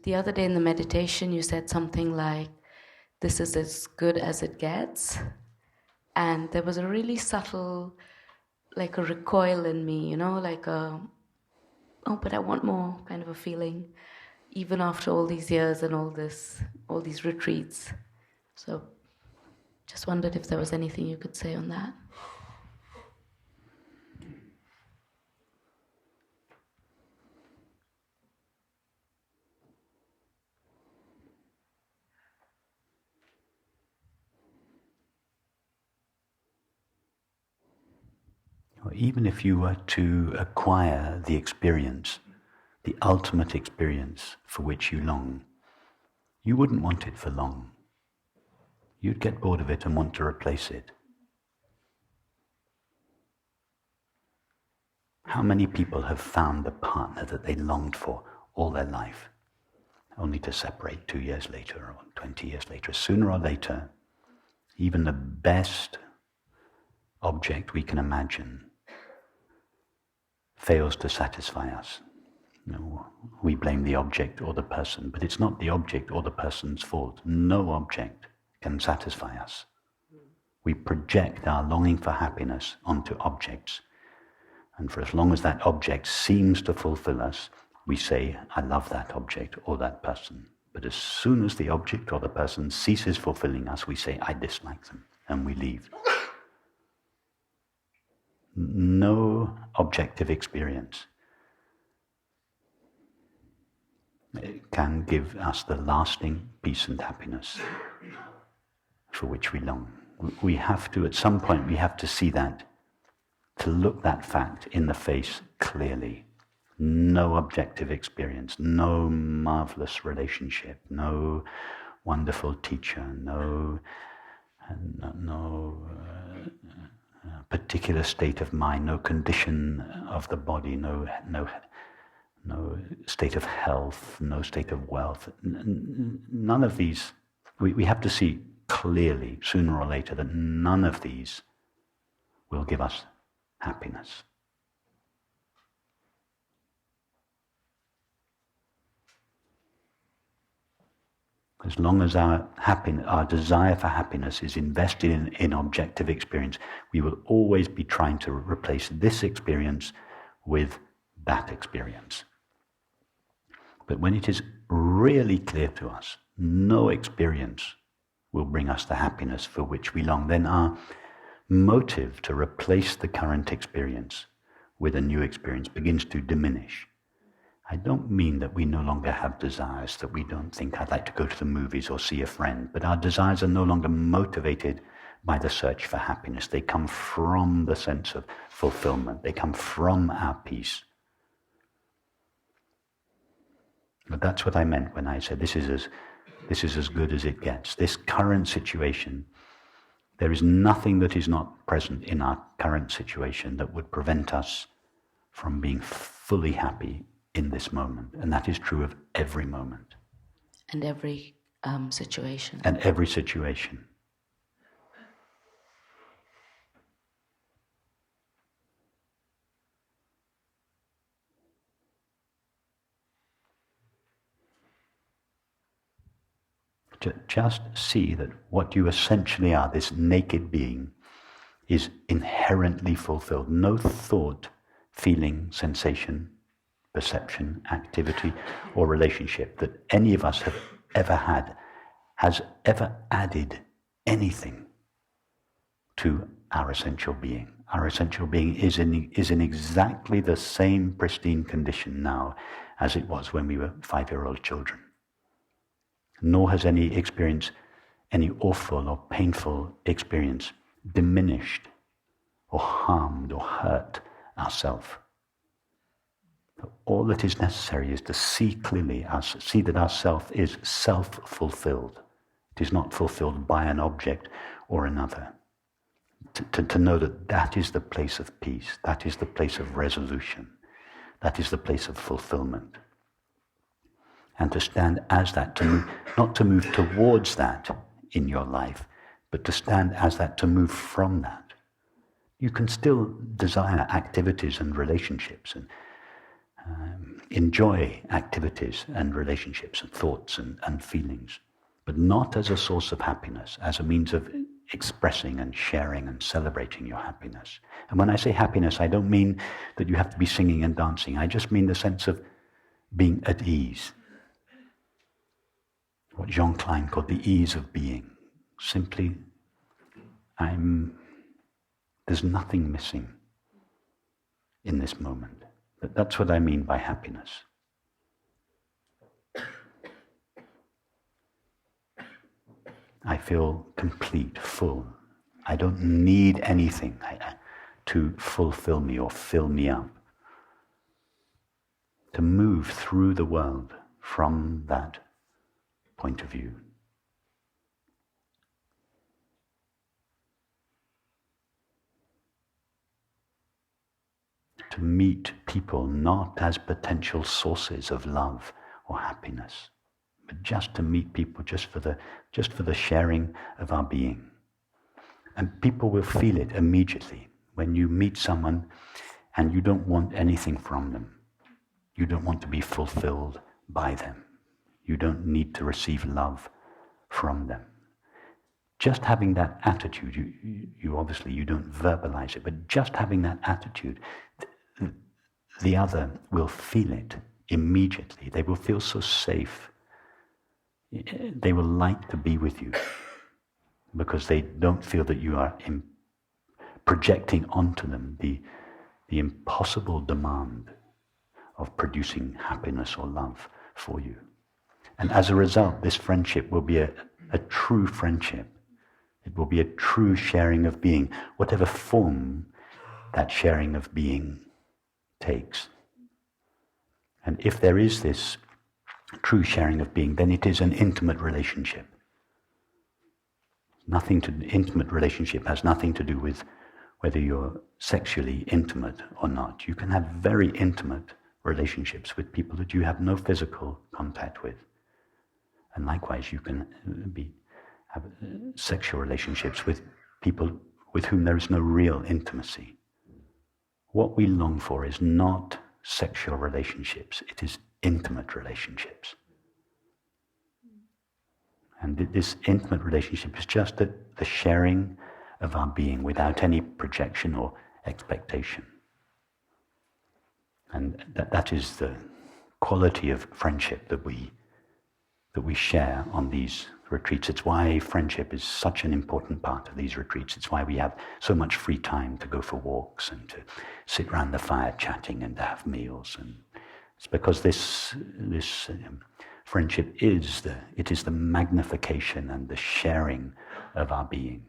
the other day in the meditation, you said something like, "This is as good as it gets." And there was a really subtle, like a recoil in me, like a, oh, but I want more kind of a feeling, even after all these years and all these retreats. So just wondered if there was anything you could say on that. Or even if you were to acquire the experience, the ultimate experience for which you long, you wouldn't want it for long. You'd get bored of it and want to replace it. How many people have found the partner that they longed for all their life, only to separate 2 years later or 20 years later? Sooner or later, even the best object we can imagine fails to satisfy us. We blame the object or the person, but it's not the object or the person's fault. No object can satisfy us. We project our longing for happiness onto objects, and for as long as that object seems to fulfill us, we say, "I love that object or that person." But as soon as the object or the person ceases fulfilling us, we say, "I dislike them," and we leave. No objective experience can give us the lasting peace and happiness for which we long. We have to, at some point, we have to see that, to look that fact in the face clearly. No objective experience, no marvelous relationship, no wonderful teacher, no particular state of mind, no condition of the body, no state of health, no state of wealth. None of these, we have to see clearly, sooner or later, that none of these will give us happiness. As long as our desire for happiness is invested in objective experience, we will always be trying to replace this experience with that experience. But when it is really clear to us, no experience will bring us the happiness for which we long, then our motive to replace the current experience with a new experience begins to diminish. I don't mean that we no longer have desires, that we don't think, "I'd like to go to the movies or see a friend," but our desires are no longer motivated by the search for happiness. They come from the sense of fulfillment. They come from our peace. But that's what I meant when I said this is as good as it gets. This current situation, there is nothing that is not present in our current situation that would prevent us from being fully happy in this moment. And that is true of every moment. And every situation. And every situation. Just see that what you essentially are, this naked being, is inherently fulfilled. No thought, feeling, sensation, perception, activity, or relationship that any of us have ever had has ever added anything to our essential being. Our essential being is in exactly the same pristine condition now as it was when we were 5-year-old children. Nor has any experience, any awful or painful experience, diminished or harmed or hurt ourself. All that is necessary is to see clearly, see that our self is self-fulfilled. It is not fulfilled by an object or another. To know that that is the place of peace, that is the place of resolution, that is the place of fulfillment. And to stand as that, not to move towards that in your life, but to stand as that, to move from that. You can still desire activities and relationships enjoy activities and relationships and thoughts and feelings, but not as a source of happiness, as a means of expressing and sharing and celebrating your happiness. And when I say happiness, I don't mean that you have to be singing and dancing. I just mean the sense of being at ease. What Jean Klein called the ease of being. Simply, there's nothing missing in this moment. That's what I mean by happiness. I feel complete, full. I don't need anything to fulfill me or fill me up. To move through the world from that point of view. To meet people not as potential sources of love or happiness, but just to meet people just for the sharing of our being. And people will feel it immediately when you meet someone and you don't want anything from them. You don't want to be fulfilled by them. You don't need to receive love from them. Just having that attitude, you obviously, you don't verbalize it, but just having that attitude, the other will feel it immediately. They will feel so safe. They will like to be with you because they don't feel that you are projecting onto them the impossible demand of producing happiness or love for you. And as a result, this friendship will be a true friendship. It will be a true sharing of being, whatever form that sharing of being takes. And if there is this true sharing of being, then it is an intimate relationship. Intimate relationship has nothing to do with whether you're sexually intimate or not. You can have very intimate relationships with people that you have no physical contact with. And likewise, you can have sexual relationships with people with whom there is no real intimacy. What we long for is not sexual relationships, it is intimate relationships. And this intimate relationship is just the sharing of our being without any projection or expectation. And that is the quality of friendship that we share on these retreats. It's why friendship is such an important part of these retreats. It's why we have so much free time to go for walks and to sit around the fire chatting and to have meals. And it's because this friendship is the magnification and the sharing of our being.